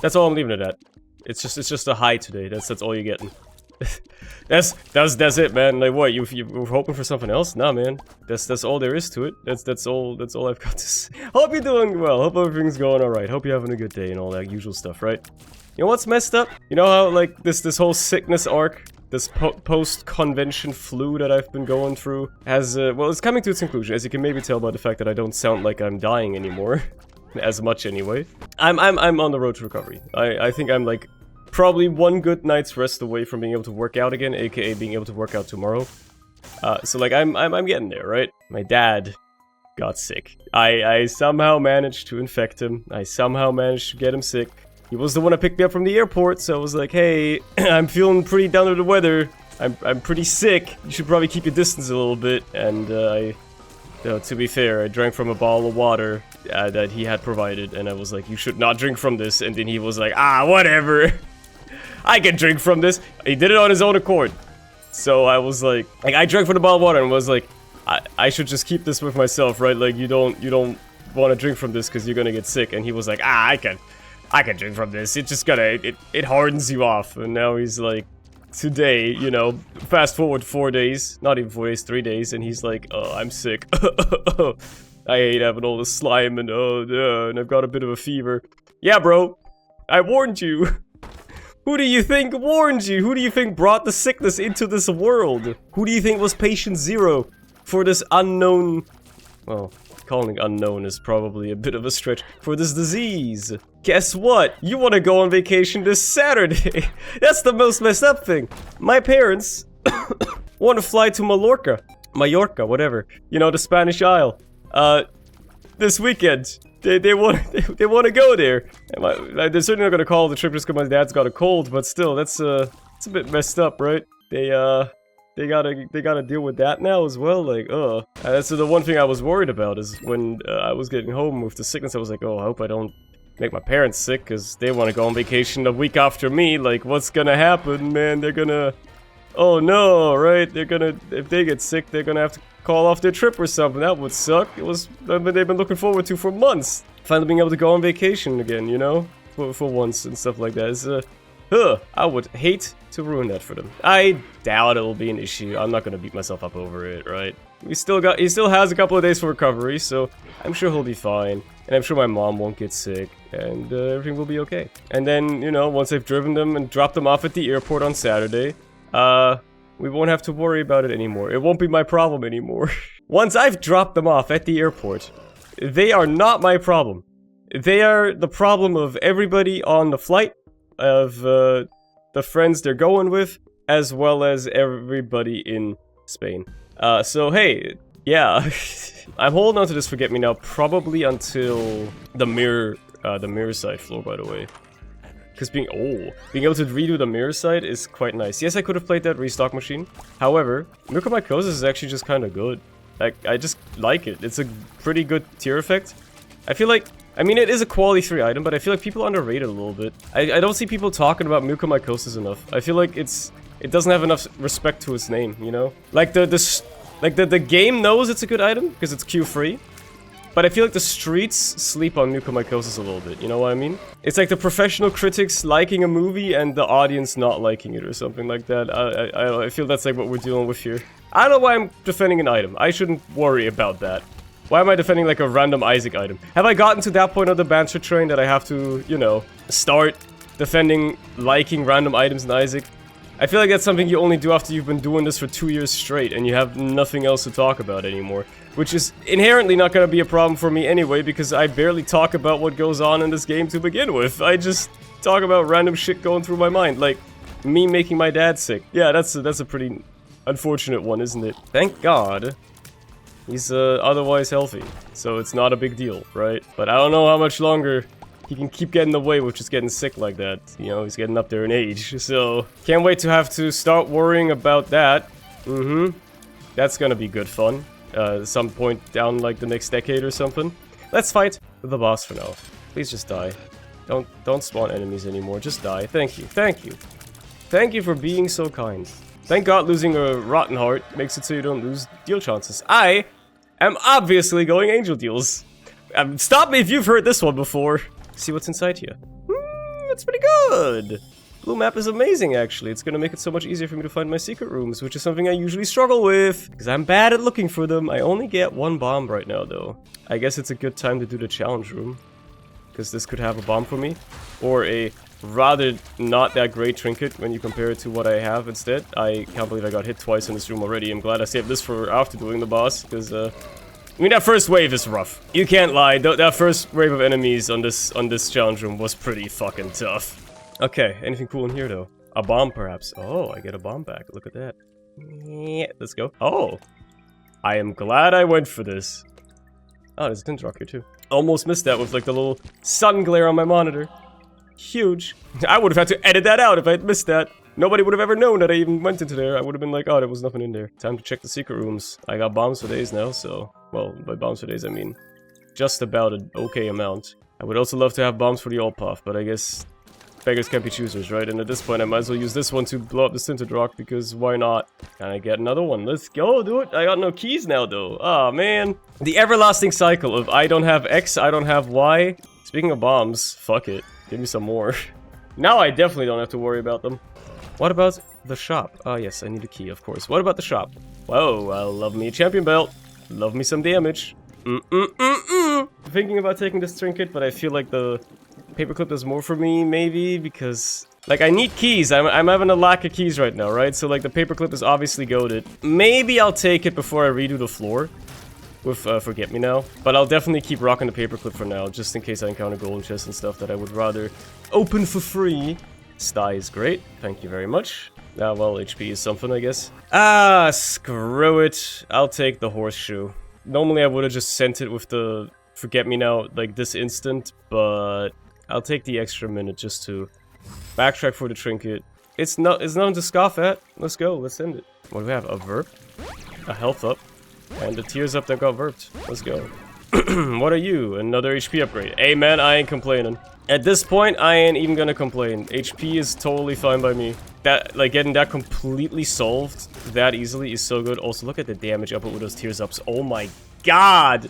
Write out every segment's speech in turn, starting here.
That's all I'm leaving it at. It's just a high today. That's all you're getting. that's it, man. Like what? You were hoping for something else? Nah, man. That's all there is to it. That's all I've got to say. Hope you're doing well. Hope everything's going alright. Hope you're having a good day and all that usual stuff, right? You know what's messed up? You know how like this whole sickness arc, this post-convention flu that I've been going through has well, it's coming to its conclusion, as you can maybe tell by the fact that I don't sound like I'm dying anymore. As much anyway. I'm on the road to recovery. I think I'm like probably one good night's rest away from being able to work out again, aka being able to work out tomorrow. So like I'm getting there, right? My dad got sick. I somehow managed to infect him. I somehow managed to get him sick. He was the one that picked me up from the airport, so I was like, hey, I'm feeling pretty down to the weather. I'm pretty sick. You should probably keep your distance a little bit. And to be fair, I drank from a bottle of water that he had provided, and I was like, you should not drink from this. And then he was like, whatever. I can drink from this. He did it on his own accord. So I was like I drank from the bottle of water and was like, I should just keep this with myself, right? Like you don't want to drink from this because you're gonna get sick. And he was like, I can drink from this. It just it hardens you off. And now he's like, today, you know, fast forward 4 days, not even 4 days, 3 days, and he's like, oh, I'm sick. I hate having all this slime and and I've got a bit of a fever. Yeah, bro, I warned you. Who do you think warned you? Who do you think brought the sickness into this world? Who do you think was patient zero for this unknown, well, calling unknown is probably a bit of a stretch, for this disease? Guess what? You want to go on vacation this Saturday. That's the most messed up thing. My parents want to fly to Mallorca, whatever. You know, the Spanish Isle. This weekend. They want to go there. And they're certainly not going to call the trip just because my dad's got a cold, but still, it's a bit messed up, right? They gotta deal with that now as well, like, That's the one thing I was worried about is when I was getting home with the sickness, I was like, oh, I hope I don't make my parents sick, because they want to go on vacation the week after me. Like, what's gonna happen, man? They're gonna... Oh no, right? They're gonna... If they get sick, they're gonna have to call off their trip or something. That would suck. It was... They've been looking forward to for months. Finally being able to go on vacation again, you know? For once and stuff like that. It's, I would hate to ruin that for them. I doubt it'll be an issue. I'm not gonna beat myself up over it, right? He still has a couple of days for recovery, so I'm sure he'll be fine. And I'm sure my mom won't get sick, and everything will be okay. And then, you know, once I've driven them and dropped them off at the airport on Saturday, we won't have to worry about it anymore. It won't be my problem anymore. Once I've dropped them off at the airport, they are not my problem. They are the problem of everybody on the flight, of the friends they're going with, as well as everybody in Spain. So hey, yeah, I'm holding on to this forget-me-now probably until the mirror side floor, by the way. Because being able to redo the mirror side is quite nice. Yes, I could have played that restock machine. However, Mucormycosis is actually just kind of good. Like, I just like it. It's a pretty good tier effect. I feel like, I mean, it is a quality 3 item, but I feel like people underrate it a little bit. I don't see people talking about Mucormycosis enough. I feel like it doesn't have enough respect to its name, you know? Like, the game knows it's a good item, because it's Q-free. But I feel like the streets sleep on Mucormycosis a little bit, you know what I mean? It's like the professional critics liking a movie and the audience not liking it or something like that. I feel that's like what we're dealing with here. I don't know why I'm defending an item. I shouldn't worry about that. Why am I defending like a random Isaac item? Have I gotten to that point of the banter train that I have to, you know, start defending liking random items in Isaac? I feel like that's something you only do after you've been doing this for 2 years straight and you have nothing else to talk about anymore. Which is inherently not going to be a problem for me anyway, because I barely talk about what goes on in this game to begin with. I just talk about random shit going through my mind, like me making my dad sick. Yeah, that's a pretty unfortunate one, isn't it? Thank God he's otherwise healthy, so it's not a big deal, right? But I don't know how much longer he can keep getting away with just getting sick like that. You know, he's getting up there in age, so can't wait to have to start worrying about that. That's gonna be good fun. Some point down like the next decade or something. Let's fight the boss for now. Please just die. Don't spawn enemies anymore. Just die. Thank you. Thank you. Thank you for being so kind. Thank God losing a rotten heart makes it so you don't lose deal chances. I am obviously going angel deals. Stop me if you've heard this one before. See what's inside here. That's pretty good. Blue map is amazing, actually. It's gonna make it so much easier for me to find my secret rooms, which is something I usually struggle with, because I'm bad at looking for them. I only get 1 bomb right now, though. I guess it's a good time to do the challenge room, because this could have a bomb for me, or a rather not that great trinket when you compare it to what I have instead. I can't believe I got hit twice in this room already. I'm glad I saved this for after doing the boss, because, I mean, that first wave is rough. You can't lie, that first wave of enemies on this challenge room was pretty fucking tough. Okay, anything cool in here, though? A bomb, perhaps. Oh, I get a bomb back. Look at that. Yeah, let's go. Oh! I am glad I went for this. Oh, there's a tinge rock here, too. Almost missed that with, like, the little sun glare on my monitor. Huge. I would have had to edit that out if I had missed that. Nobody would have ever known that I even went into there. I would have been like, oh, there was nothing in there. Time to check the secret rooms. I got bombs for days now, so... Well, by bombs for days, I mean just about an okay amount. I would also love to have bombs for the all puff, but I guess... beggars can't be choosers, right? And at this point, I might as well use this one to blow up the Tinted Rock, because why not? Can I get another one? Let's go, dude! I got no keys now, though. Oh, man. The everlasting cycle of I don't have X, I don't have Y. Speaking of bombs, fuck it. Give me some more. Now I definitely don't have to worry about them. What about the shop? Oh, yes, I need a key, of course. What about the shop? Whoa, I love me a champion belt. Love me some damage. Thinking about taking this trinket, but I feel like the... paperclip is more for me, maybe, because... like, I need keys. I'm having a lack of keys right now, right? So, like, the paperclip is obviously goated. Maybe I'll take it before I redo the floor with Forget Me Now. But I'll definitely keep rocking the paperclip for now, just in case I encounter golden chests and stuff that I would rather open for free. Sty is great. Thank you very much. Ah, well, HP is something, I guess. Ah, screw it. I'll take the horseshoe. Normally, I would have just sent it with the Forget Me Now, like, this instant, but... I'll take the extra minute just to backtrack for the trinket. It's nothing to scoff at. Let's go. Let's end it. What do we have? A verp, a health up, and the tears up that got verped. Let's go. What are you? Another HP upgrade. Hey man, I ain't complaining. At this point, I ain't even gonna complain. HP is totally fine by me. That, like, getting that completely solved that easily is so good. Also, look at the damage up with those tears ups. Oh my god!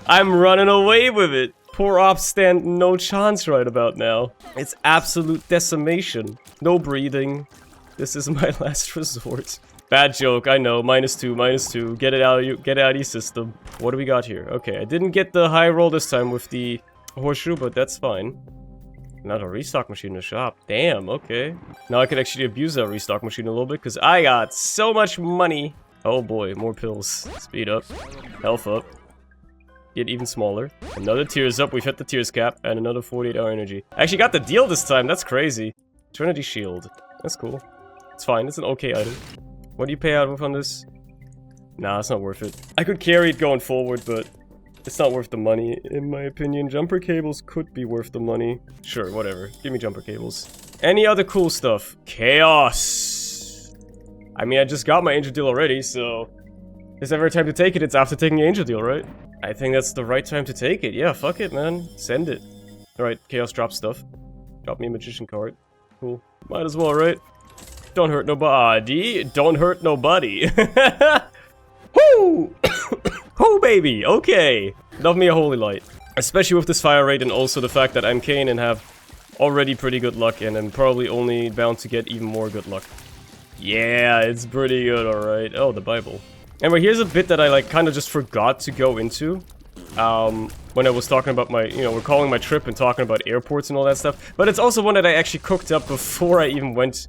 I'm running away with it. Poor ops stand no chance right about now. It's absolute decimation. No breathing. This is my last resort. Bad joke, I know. -2, -2. Get it out of your system. What do we got here? Okay, I didn't get the high roll this time with the horseshoe, but that's fine. Not a restock machine in the shop. Damn, okay. Now I can actually abuse that restock machine a little bit, because I got so much money. Oh boy, more pills. Speed up. Health up. Get even smaller. Another tears up, we've hit the tears cap, and another 48-hour energy. I actually got the deal this time, that's crazy. Trinity shield. That's cool. It's fine, it's an okay item. What do you pay out with on this? Nah, it's not worth it. I could carry it going forward, but it's not worth the money, in my opinion. Jumper cables could be worth the money. Sure, whatever. Give me jumper cables. Any other cool stuff? Chaos! I mean, I just got my angel deal already, so... if there's ever a time to take it, it's after taking the angel deal, right? I think that's the right time to take it. Yeah, fuck it, man. Send it. Alright, Chaos drop stuff. Drop me a magician card. Cool. Might as well, right? Don't hurt nobody. Don't hurt nobody. Woo! Oh, baby. Okay. Love me a holy light. Especially with this fire rate and also the fact that I'm Cain and have already pretty good luck and I'm probably only bound to get even more good luck. Yeah, it's pretty good, alright. Oh, the Bible. Anyway, here's a bit that I, like, kind of just forgot to go into. When I was talking about my, you know, recalling my trip and talking about airports and all that stuff. But it's also one that I actually cooked up before I even went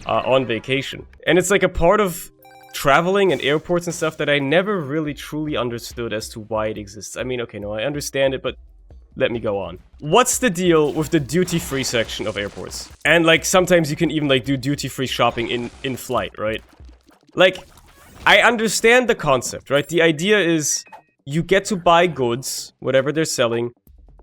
on vacation. And it's like a part of traveling and airports and stuff that I never really truly understood as to why it exists. I mean, okay, no, I understand it, but let me go on. What's the deal with the duty-free section of airports? And, like, sometimes you can even, like, do duty-free shopping in flight, right? Like... I understand the concept, right? The idea is you get to buy goods, whatever they're selling,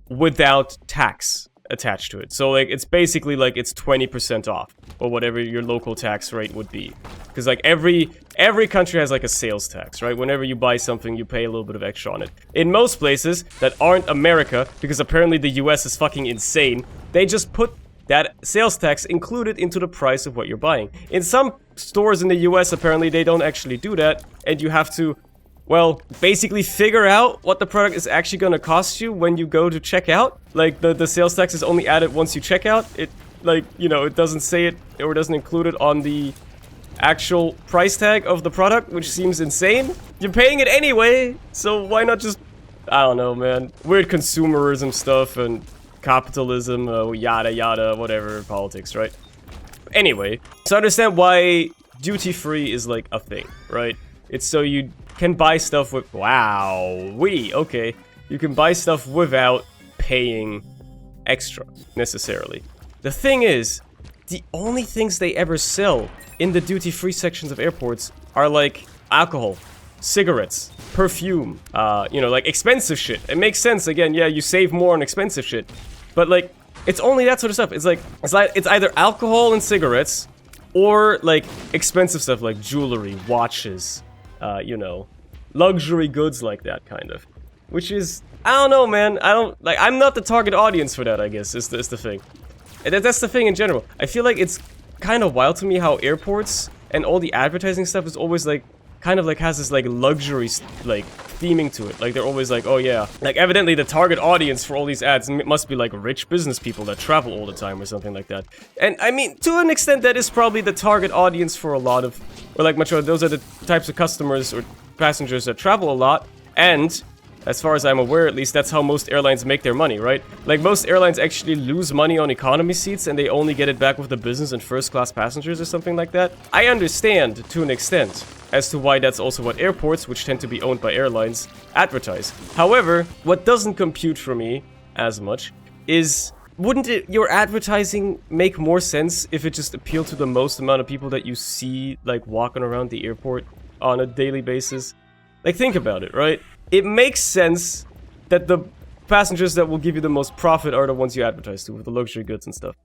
without tax attached to it. So, like, it's basically like it's 20% off, or whatever your local tax rate would be. Because, like, every country has, like, a sales tax, right? Whenever you buy something, you pay a little bit of extra on it. In most places that aren't America, because apparently the US is fucking insane, they just put that sales tax included into the price of what you're buying. In some stores in the US, apparently they don't actually do that, and you have to, well, basically figure out what the product is actually gonna cost you when you go to check out. Like, the sales tax is only added once you check out. like, you know, it doesn't say it or doesn't include it on the actual price tag of the product, which seems insane. You're paying it anyway, so why not just, I don't know, man. Weird consumerism stuff and capitalism, yada yada, whatever, politics, right? Anyway, so I understand why duty-free is like a thing, right? It's so you can buy stuff with, okay. You can buy stuff without paying extra, necessarily. The thing is, the only things they ever sell in the duty-free sections of airports are like alcohol, cigarettes, perfume, you know, like expensive shit. It makes sense, again, yeah, you save more on expensive shit. But like, it's only that sort of stuff. It's either alcohol and cigarettes, or like expensive stuff like jewelry, watches, you know, luxury goods like that, kind of. Which is, I don't know, man. I'm not the target audience for that, I guess, is the thing. And that's the thing in general. I feel like it's kind of wild to me how airports and all the advertising stuff is always like, kind of like has this like luxury, like, theming to it. Like, they're always like, oh yeah. Like, evidently the target audience for all these ads must be like rich business people that travel all the time or something like that. And I mean, to an extent, that is probably the target audience for a lot of, or like much of, those are the types of customers or passengers that travel a lot. And as far as I'm aware, at least, that's how most airlines make their money, right? Like, most airlines actually lose money on economy seats, and they only get it back with the business and first-class passengers or something like that. I understand, to an extent, as to why that's also what airports, which tend to be owned by airlines, advertise. However, what doesn't compute for me as much is, wouldn't your advertising make more sense if it just appealed to the most amount of people that you see, like, walking around the airport on a daily basis? Like, think about it, right? It makes sense that the passengers that will give you the most profit are the ones you advertise to, with the luxury goods and stuff.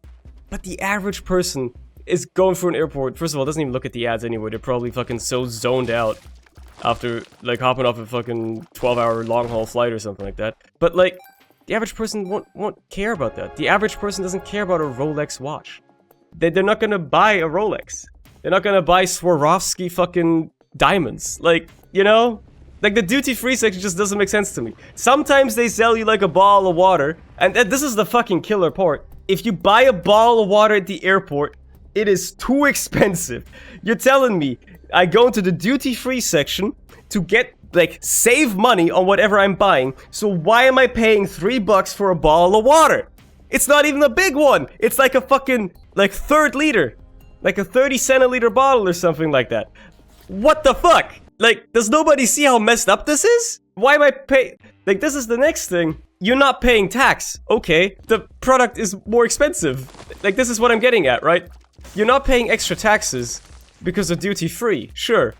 But the average person is going through an airport, first of all, doesn't even look at the ads anyway. They're probably fucking so zoned out after, like, hopping off a fucking 12-hour long-haul flight or something like that. But, like, the average person won't care about that. The average person doesn't care about a Rolex watch. They're not gonna buy a Rolex. They're not gonna buy Swarovski fucking diamonds. Like, you know? Like, the duty-free section just doesn't make sense to me. Sometimes they sell you, like, a bottle of water, and this is the fucking killer part. If you buy a bottle of water at the airport, it is too expensive. You're telling me I go into the duty-free section to get, like, save money on whatever I'm buying, so why am I paying $3 for a bottle of water? It's not even a big one. It's like a fucking, like, 3rd liter. Like a 30 centiliter bottle or something like that. What the fuck? Like, does nobody see how messed up this is? Why am I paying? Like, this is the next thing. You're not paying tax. Okay, the product is more expensive. Like, this is what I'm getting at, right? You're not paying extra taxes because of duty-free, sure.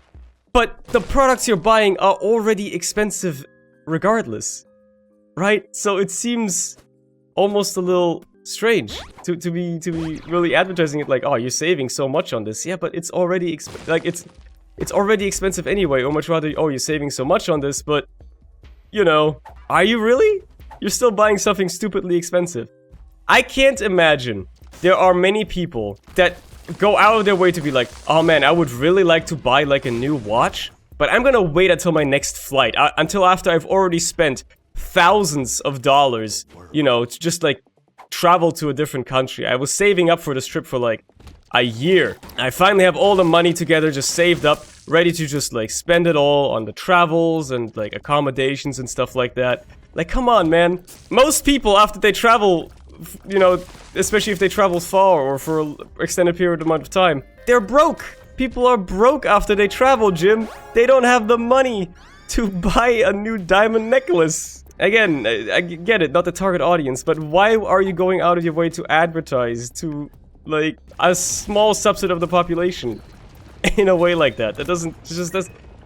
But the products you're buying are already expensive regardless, right? So it seems almost a little strange to be really advertising it like, oh, you're saving so much on this. Yeah, but it's already it's already expensive anyway, or much rather, oh, you're saving so much on this, but, you know, are you really? You're still buying something stupidly expensive. I can't imagine there are many people that go out of their way to be like, oh man, I would really like to buy, like, a new watch, but I'm gonna wait until my next flight, until after I've already spent thousands of dollars, you know, to just, like, travel to a different country. I was saving up for this trip for, like, a year. I finally have all the money together, just saved up, ready to just, like, spend it all on the travels and, like, accommodations and stuff like that. Like, come on, man. Most people, after they travel, you know, especially if they travel far or for an extended period amount of time, they're broke. People are broke after they travel, Jim. They don't have the money to buy a new diamond necklace. Again, I get it, not the target audience, but why are you going out of your way to advertise to, like, a small subset of the population in a way like that? That doesn't,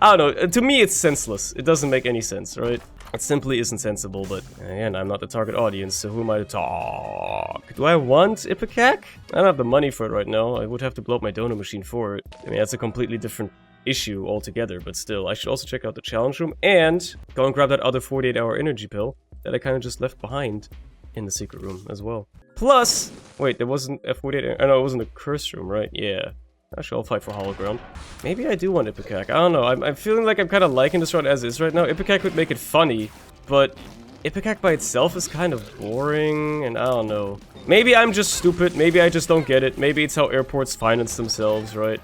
I don't know, to me it's senseless. It doesn't make any sense, right? It simply isn't sensible, but again, I'm not the target audience, so who am I to talk? Do I want Ipecac? I don't have the money for it right now. I would have to blow up my donor machine for it. I mean, that's a completely different issue altogether, but still, I should also check out the challenge room and go and grab that other 48-hour energy pill that I kind of just left behind in the secret room as well. Plus, wait, there wasn't a 48, oh no, it wasn't a curse room, right? Yeah. Actually, I'll fight for Hollow Ground. Maybe I do want Ipecac. I don't know. I'm feeling like I'm kind of liking this run as is right now. Ipecac would make it funny, but Ipecac by itself is kind of boring, and I don't know. Maybe I'm just stupid, maybe I just don't get it. Maybe it's how airports finance themselves, right?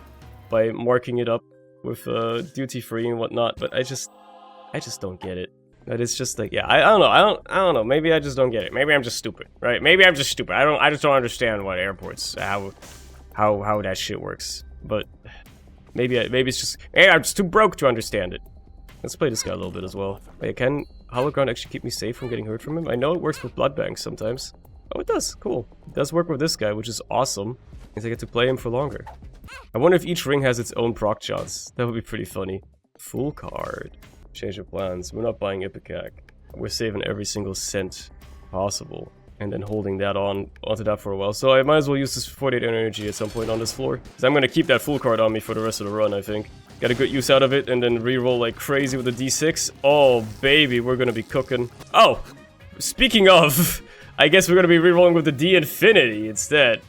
By marking it up with duty-free and whatnot, but I just don't get it. That is just like, yeah, I don't know, I don't know, maybe I just don't get it. Maybe I'm just stupid, right? Maybe I'm just stupid. I just don't understand what airports, how that shit works. But maybe it's just, hey, I'm just too broke to understand it. Let's play this guy a little bit as well. Wait, can Hologround actually keep me safe from getting hurt from him? I know it works with blood banks sometimes. Oh, it does. Cool. It does work with this guy, which is awesome. Means I get to play him for longer. I wonder if each ring has its own proc chance. That would be pretty funny. Full card. Change of plans. We're not buying Ipecac. We're saving every single cent possible. And then holding that onto that for a while. So I might as well use this 48 energy at some point on this floor. Because I'm going to keep that full card on me for the rest of the run, I think. Got a good use out of it, and then reroll like crazy with the d6. Oh, baby, we're going to be cooking. Oh! Speaking of, I guess we're going to be rerolling with the D infinity instead.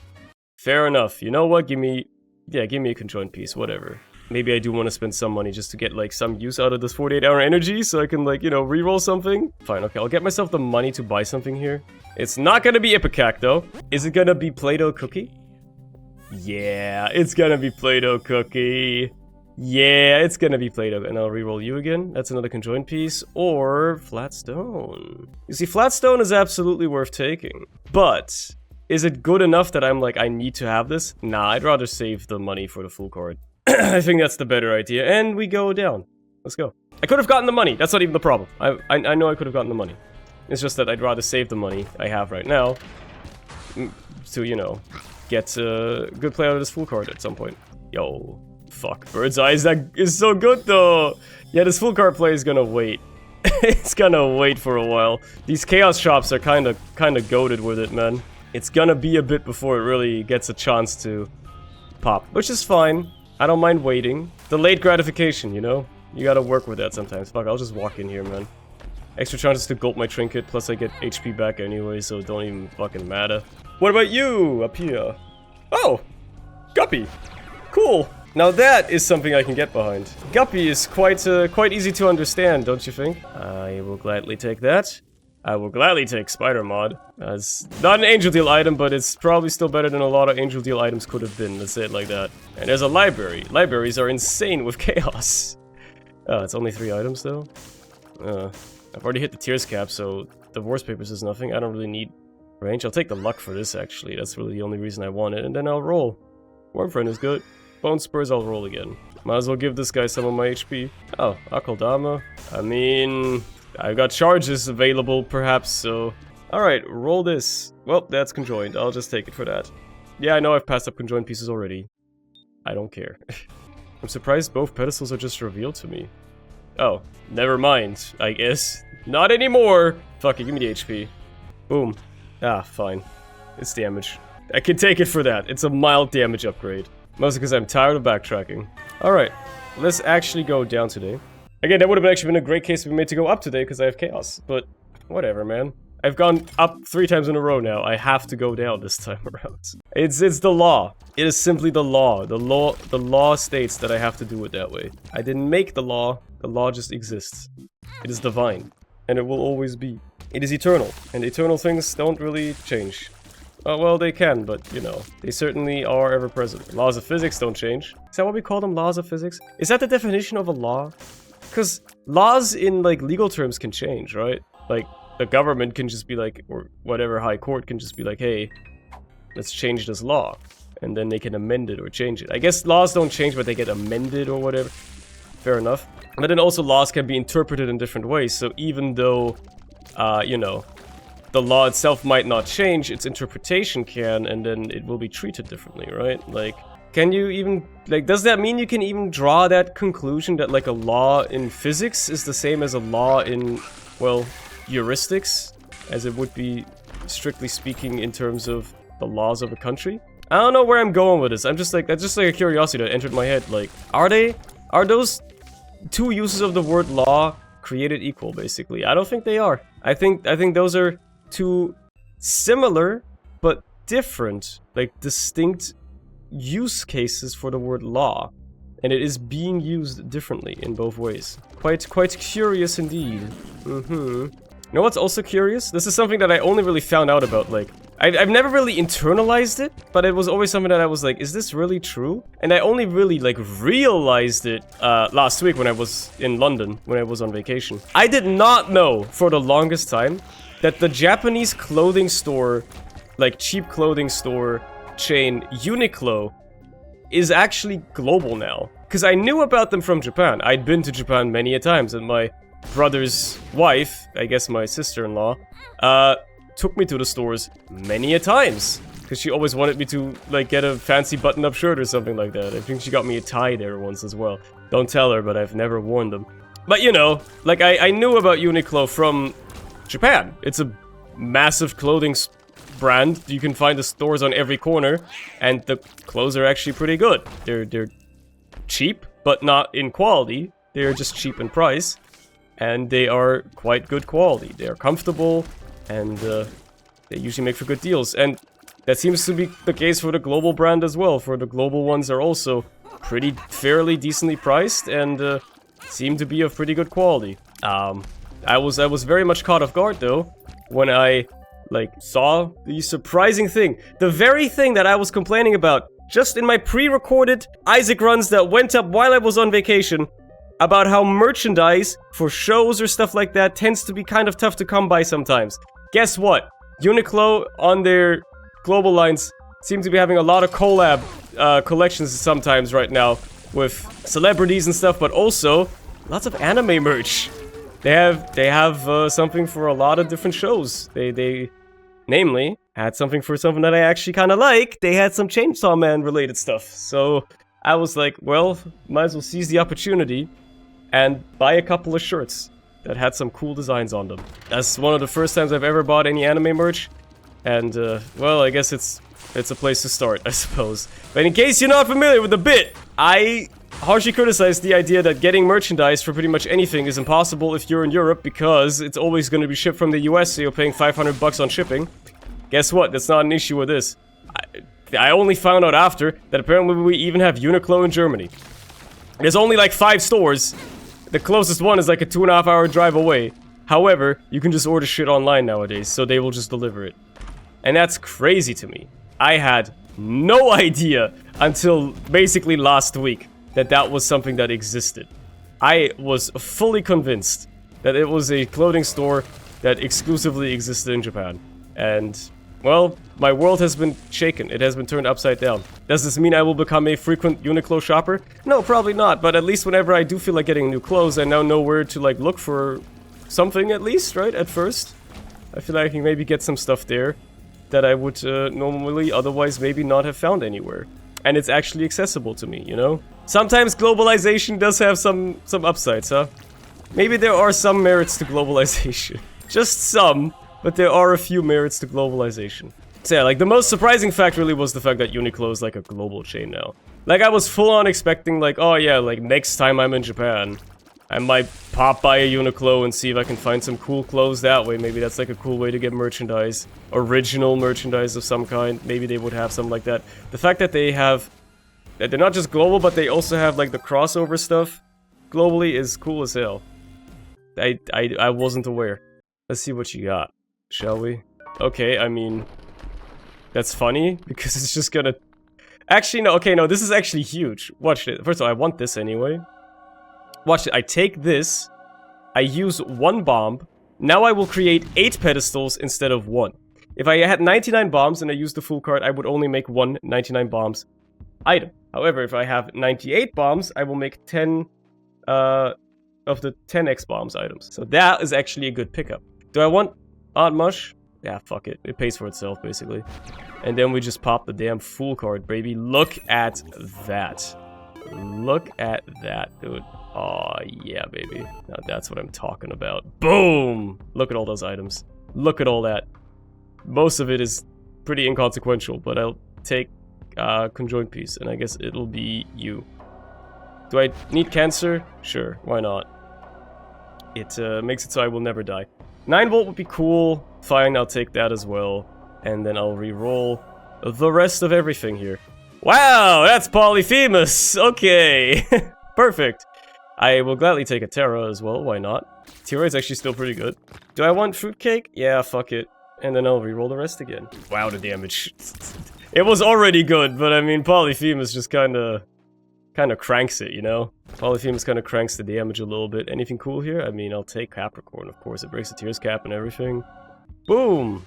Fair enough. You know what? Give me a conjoined piece, whatever. Maybe I do want to spend some money just to get, like, some use out of this 48-hour energy, so I can, like, you know, reroll something. Fine, okay, I'll get myself the money to buy something here. It's not gonna be Ipecac, though. Is it gonna be Playdough Cookie? Yeah, it's gonna be Playdough Cookie. Yeah, it's gonna be Playdough, and I'll reroll you again. That's another conjoined piece, or Flat Stone. You see, Flat Stone is absolutely worth taking, but is it good enough that I'm like, I need to have this? Nah, I'd rather save the money for the full card. I think that's the better idea, and we go down. Let's go. I could have gotten the money. That's not even the problem. I know I could have gotten the money. It's just that I'd rather save the money I have right now to, you know, get a good play out of this full card at some point. Yo, fuck. Bird's Eyes, that is so good, though. Yeah, this full card play is gonna wait. It's gonna wait for a while. These Chaos shops are kind of goated with it, man. It's gonna be a bit before it really gets a chance to pop, which is fine. I don't mind waiting. The late gratification, you know? You gotta work with that sometimes. Fuck, I'll just walk in here, man. Extra chances to gulp my trinket, plus I get HP back anyway, so it don't even fucking matter. What about you, up here? Oh! Guppy! Cool! Now that is something I can get behind. Guppy is quite easy to understand, don't you think? I will gladly take that. I will gladly take Spider Mod. It's not an Angel Deal item, but it's probably still better than a lot of Angel Deal items could have been, let's say it like that. And there's a library. Libraries are insane with chaos. It's only 3 items though. I've already hit the tears cap, so Divorce Papers is nothing. I don't really need range. I'll take the luck for this, actually. That's really the only reason I want it. And then I'll roll. Worm Friend is good. Bone Spurs, I'll roll again. Might as well give this guy some of my HP. Oh, Akaldama. I mean, I've got charges available, perhaps, so... Alright, roll this. Well, that's conjoined. I'll just take it for that. Yeah, I know I've passed up conjoined pieces already. I don't care. I'm surprised both pedestals are just revealed to me. Oh, never mind, I guess. Not anymore! Fuck it, give me the HP. Boom. Ah, fine. It's damage. I can take it for that. It's a mild damage upgrade. Mostly because I'm tired of backtracking. Alright, let's actually go down today. Again, that would have actually been a great case to be made to go up today because I have chaos. But, whatever, man. I've gone up 3 times in a row now. I have to go down this time around. It's the law. It is simply the law. The law states that I have to do it that way. I didn't make the law just exists. It is divine. And it will always be. It is eternal. And eternal things don't really change. Well, they can, but, you know, they certainly are ever present. Laws of physics don't change. Is that what we call them, laws of physics? Is that the definition of a law? Because laws in, like, legal terms can change, right? Like, the government can just be like, or whatever high court can just be like, hey, let's change this law. And then they can amend it or change it. I guess laws don't change, but they get amended or whatever. Fair enough. But then also laws can be interpreted in different ways. So even though, you know, the law itself might not change, its interpretation can, and then it will be treated differently, right? Like, can you even, like, does that mean you can even draw that conclusion that, like, a law in physics is the same as a law in, well, heuristics, as it would be, strictly speaking, in terms of the laws of a country? I don't know where I'm going with this. I'm just like, that's just like a curiosity that entered my head. Like, are those 2 uses of the word law created equal, basically? I don't think they are. I think those are 2 similar, but different, like, distinct use cases for the word law. And it is being used differently in both ways. Quite curious indeed. You know what's also curious? This is something that I only really found out about, like... I've never really internalized it, but it was always something that I was like, is this really true? And I only really, like, realized it last week when I was in London, when I was on vacation. I did not know, for the longest time, that the Japanese clothing store, like, cheap clothing store chain, Uniqlo, is actually global now. Because I knew about them from Japan. I'd been to Japan many a times, and my brother's wife, I guess my sister-in-law, took me to the stores many a times. Because she always wanted me to, like, get a fancy button-up shirt or something like that. I think she got me a tie there once as well. Don't tell her, but I've never worn them. But, you know, like, I knew about Uniqlo from Japan. It's a massive clothing brand. You can find the stores on every corner, and the clothes are actually pretty good. They're cheap, but not in quality. They're just cheap in price, and they are quite good quality. They are comfortable, and they usually make for good deals. And that seems to be the case for the global brand as well. For the global ones are also pretty fairly decently priced, and seem to be of pretty good quality. I was very much caught off guard though when I like saw the surprising thing, the very thing that I was complaining about just in my pre-recorded Isaac runs that went up while I was on vacation, about how merchandise for shows or stuff like that tends to be kind of tough to come by sometimes. Guess what? Uniqlo on their global lines seem to be having a lot of collab collections sometimes right now with celebrities and stuff, but also lots of anime merch. They have something for a lot of different shows. They namely had something for something that I actually kind of like. They had some Chainsaw Man related stuff. So I was like, well, might as well seize the opportunity and buy a couple of shirts that had some cool designs on them. That's one of the first times I've ever bought any anime merch, and well, I guess it's a place to start, I suppose. But in case you're not familiar with the bit, I harshly criticize the idea that getting merchandise for pretty much anything is impossible if you're in Europe, because it's always going to be shipped from the US, so you're paying $500 on shipping. Guess what? That's not an issue with this. I only found out after that apparently we even have Uniqlo in Germany. There's only like 5 stores. The closest one is like a 2.5-hour drive away. However, you can just order shit online nowadays, so they will just deliver it. And that's crazy to me. I had no idea until basically last week that that was something that existed. I was fully convinced that it was a clothing store that exclusively existed in Japan. And, well, my world has been shaken. It has been turned upside down. Does this mean I will become a frequent Uniqlo shopper? No, probably not, but at least whenever I do feel like getting new clothes, I now know where to, like, look for something at least, right, at first. I feel like I can maybe get some stuff there that I would normally otherwise maybe not have found anywhere. And it's actually accessible to me, you know? Sometimes globalization does have some upsides, huh? Maybe there are some merits to globalization. Just some, but there are a few merits to globalization. So yeah, like, the most surprising fact really was the fact that Uniqlo is like a global chain now. Like, I was full on expecting, like, oh yeah, like, next time I'm in Japan, I might pop by a Uniqlo and see if I can find some cool clothes that way. Maybe that's like a cool way to get merchandise. Original merchandise of some kind. Maybe they would have something like that. The fact that they have... that they're not just global, but they also have, like, the crossover stuff globally is cool as hell. I wasn't aware. Let's see what you got, shall we? Okay, I mean... that's funny, because it's just gonna... actually, no, okay, no, this is actually huge. Watch it. First of all, I want this anyway. Watch it. I take this, I use 1 bomb, now I will create 8 pedestals instead of 1. If I had 99 bombs and I used the full card, I would only make 1 99 bombs item. However, if I have 98 bombs, I will make 10 of the 10x bombs items. So that is actually a good pickup. Do I want Odd Mush? Yeah, fuck it. It pays for itself, basically. And then we just pop the damn full card, baby. Look at that. Look at that, dude. Oh, yeah, baby. Now that's what I'm talking about. Boom! Look at all those items. Look at all that. Most of it is pretty inconsequential, but I'll take conjoined piece, and I guess it'll be you. Do I need cancer? Sure, why not? It makes it so I will never die. 9 volt would be cool. Fine, I'll take that as well. And then I'll re-roll the rest of everything here. Wow, that's Polypheus! Okay! Perfect. I will gladly take a Terra as well, why not? Terra is actually still pretty good. Do I want fruitcake? Yeah, fuck it. And then I'll reroll the rest again. Wow, the damage. It was already good, but I mean, Polypheus just kinda cranks it, you know? Polypheus kinda cranks the damage a little bit. Anything cool here? I mean, I'll take Capricorn, of course. It breaks the tears cap and everything. Boom!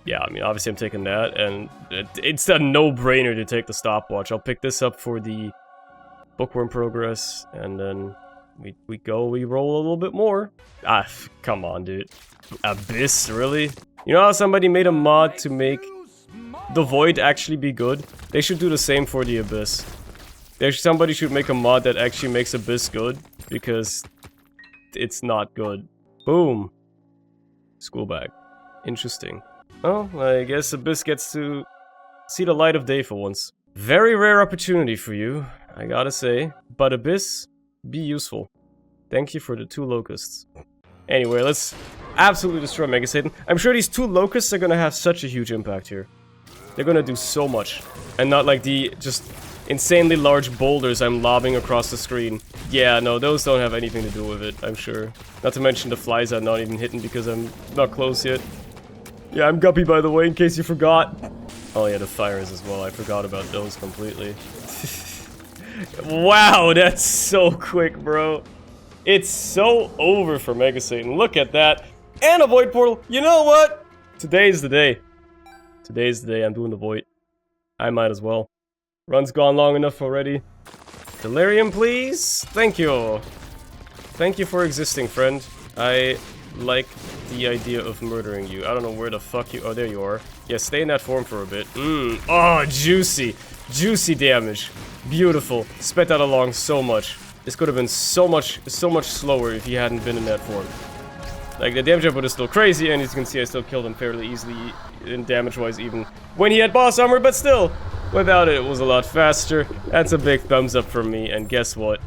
Yeah, I mean, obviously I'm taking that, and it's a no-brainer to take the stopwatch. I'll pick this up for the bookworm progress, and then we roll a little bit more. Ah, come on, dude. Abyss, really? You know how somebody made a mod to make the void actually be good? They should do the same for the abyss. Somebody should make a mod that actually makes abyss good, because it's not good. Boom. School bag. Interesting. Well, I guess abyss gets to see the light of day for once. Very rare opportunity for you, I gotta say. But abyss, be useful. Thank you for the 2 locusts. Anyway, let's absolutely destroy Mega Satan. I'm sure these 2 locusts are gonna have such a huge impact here. They're gonna do so much. And not like the just insanely large boulders I'm lobbing across the screen. Yeah, no, those don't have anything to do with it, I'm sure. Not to mention the flies are not even hitting because I'm not close yet. Yeah, I'm Guppy, by the way, in case you forgot. Oh yeah, the fires as well. I forgot about those completely. Wow, that's so quick, bro. It's so over for Mega Satan. Look at that. And a void portal. You know what? Today's the day. Today's the day I'm doing the void. I might as well. Run's gone long enough already. Delirium, please. Thank you. Thank you for existing, friend. I like the idea of murdering you. I don't know where the fuck you... Oh, there you are. Yeah, stay in that form for a bit. Oh, juicy. Juicy damage. Beautiful. Sped that along so much. This could have been so much slower if he hadn't been in that form. Like, the damage output is still crazy, and as you can see, I still killed him fairly easily, in damage-wise, even when he had boss armor, but still, without it, it was a lot faster. That's a big thumbs up from me, and guess what?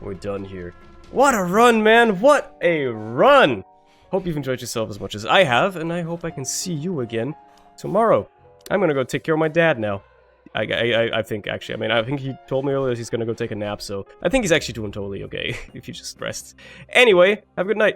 We're done here. What a run, man! What a run! Hope you've enjoyed yourself as much as I have, and I hope I can see you again tomorrow. I'm gonna go take care of my dad now. I think, actually, I mean, I think he told me earlier that he's gonna go take a nap, so I think he's actually doing totally okay, if he just rests. Anyway, have a good night.